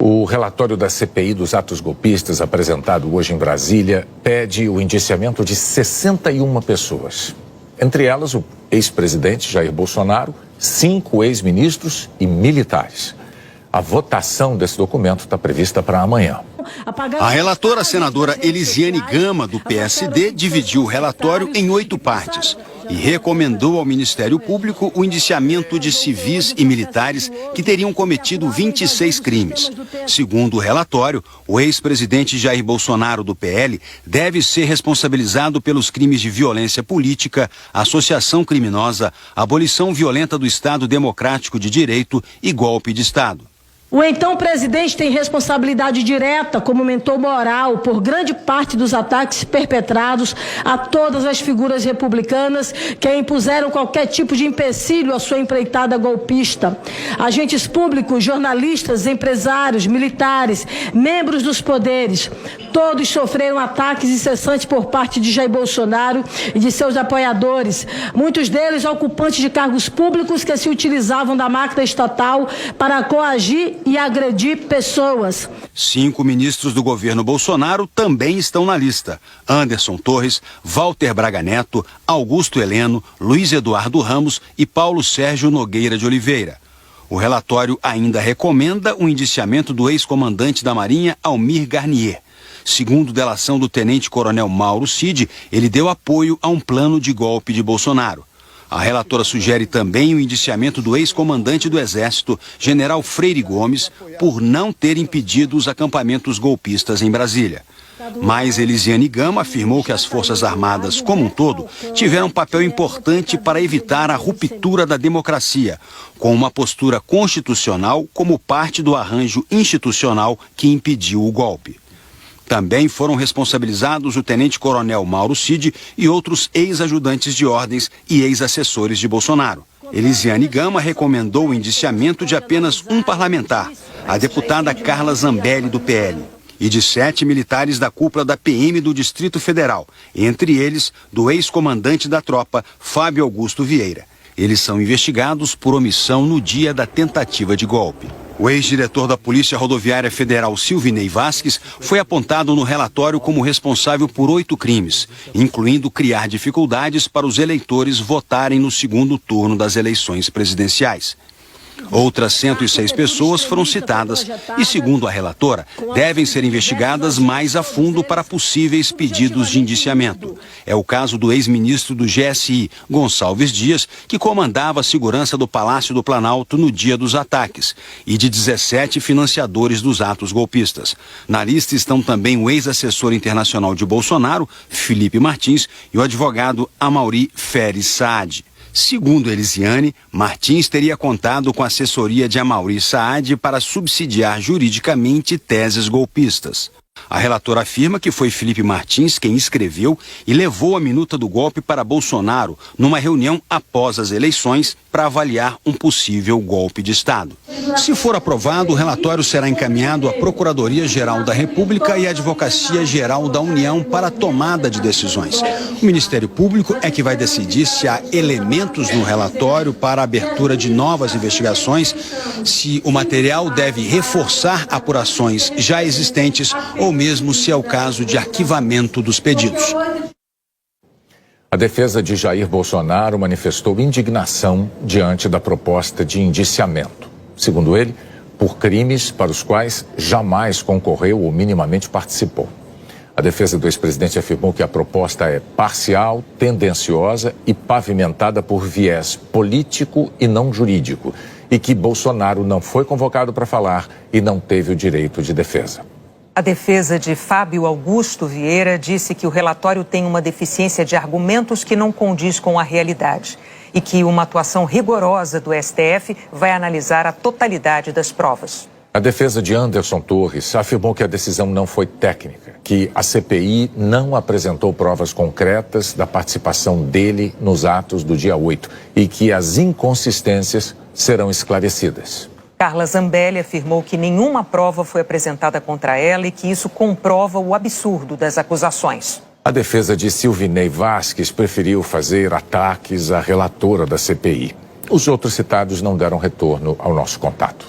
O relatório da CPI dos atos golpistas, apresentado hoje em Brasília, pede o indiciamento de 61 pessoas. Entre elas, o ex-presidente Jair Bolsonaro, 5 ex-ministros e militares. A votação desse documento está prevista para amanhã. A relatora senadora Elisiane Gama, do PSD, dividiu o relatório em 8 partes e recomendou ao Ministério Público o indiciamento de civis e militares que teriam cometido 26 crimes. Segundo o relatório, o ex-presidente Jair Bolsonaro, do PL, deve ser responsabilizado pelos crimes de violência política, associação criminosa, abolição violenta do Estado Democrático de Direito e golpe de Estado. O então presidente tem responsabilidade direta como mentor moral por grande parte dos ataques perpetrados a todas as figuras republicanas que impuseram qualquer tipo de empecilho à sua empreitada golpista. Agentes públicos, jornalistas, empresários, militares, membros dos poderes, todos sofreram ataques incessantes por parte de Jair Bolsonaro e de seus apoiadores, muitos deles ocupantes de cargos públicos que se utilizavam da máquina estatal para coagir e agredir pessoas. 5 ministros do governo Bolsonaro também estão na lista: Anderson Torres, Walter Braga Neto, Augusto Heleno, Luiz Eduardo Ramos e Paulo Sérgio Nogueira de Oliveira. O relatório ainda recomenda o indiciamento do ex-comandante da Marinha, Almir Garnier. Segundo delação do tenente-coronel Mauro Cid, ele deu apoio a um plano de golpe de Bolsonaro. A relatora sugere também o indiciamento do ex-comandante do Exército, general Freire Gomes, por não ter impedido os acampamentos golpistas em Brasília. Mas Elisiane Gama afirmou que as Forças Armadas, como um todo, tiveram um papel importante para evitar a ruptura da democracia, com uma postura constitucional como parte do arranjo institucional que impediu o golpe. Também foram responsabilizados o tenente-coronel Mauro Cid e outros ex-ajudantes de ordens e ex-assessores de Bolsonaro. Elisiane Gama recomendou o indiciamento de apenas um parlamentar, a deputada Carla Zambelli, do PL, e de 7 militares da cúpula da PM do Distrito Federal, entre eles do ex-comandante da tropa, Fábio Augusto Vieira. Eles são investigados por omissão no dia da tentativa de golpe. O ex-diretor da Polícia Rodoviária Federal, Silvinei Vasques, foi apontado no relatório como responsável por 8 crimes, incluindo criar dificuldades para os eleitores votarem no segundo turno das eleições presidenciais. Outras 106 pessoas foram citadas e, segundo a relatora, devem ser investigadas mais a fundo para possíveis pedidos de indiciamento. É o caso do ex-ministro do GSI, Gonçalves Dias, que comandava a segurança do Palácio do Planalto no dia dos ataques, e de 17 financiadores dos atos golpistas. Na lista estão também o ex-assessor internacional de Bolsonaro, Felipe Martins, e o advogado Amaury Feres Saad. Segundo Elisiane, Martins teria contado com a assessoria de Amaury Saad para subsidiar juridicamente teses golpistas. A relatora afirma que foi Felipe Martins quem escreveu e levou a minuta do golpe para Bolsonaro numa reunião após as eleições para avaliar um possível golpe de Estado. Se for aprovado, o relatório será encaminhado à Procuradoria-Geral da República e à Advocacia-Geral da União para a tomada de decisões. O Ministério Público é que vai decidir se há elementos no relatório para a abertura de novas investigações, se o material deve reforçar apurações já existentes ou mesmo se é o caso de arquivamento dos pedidos. A defesa de Jair Bolsonaro manifestou indignação diante da proposta de indiciamento. Segundo ele, por crimes para os quais jamais concorreu ou minimamente participou. A defesa do ex-presidente afirmou que a proposta é parcial, tendenciosa e pavimentada por viés político e não jurídico, e que Bolsonaro não foi convocado para falar e não teve o direito de defesa. A defesa de Fábio Augusto Vieira disse que o relatório tem uma deficiência de argumentos que não condiz com a realidade e que uma atuação rigorosa do STF vai analisar a totalidade das provas. A defesa de Anderson Torres afirmou que a decisão não foi técnica, que a CPI não apresentou provas concretas da participação dele nos atos do dia 8 e que as inconsistências serão esclarecidas. Carla Zambelli afirmou que nenhuma prova foi apresentada contra ela e que isso comprova o absurdo das acusações. A defesa de Silvinei Vasques preferiu fazer ataques à relatora da CPI. Os outros citados não deram retorno ao nosso contato.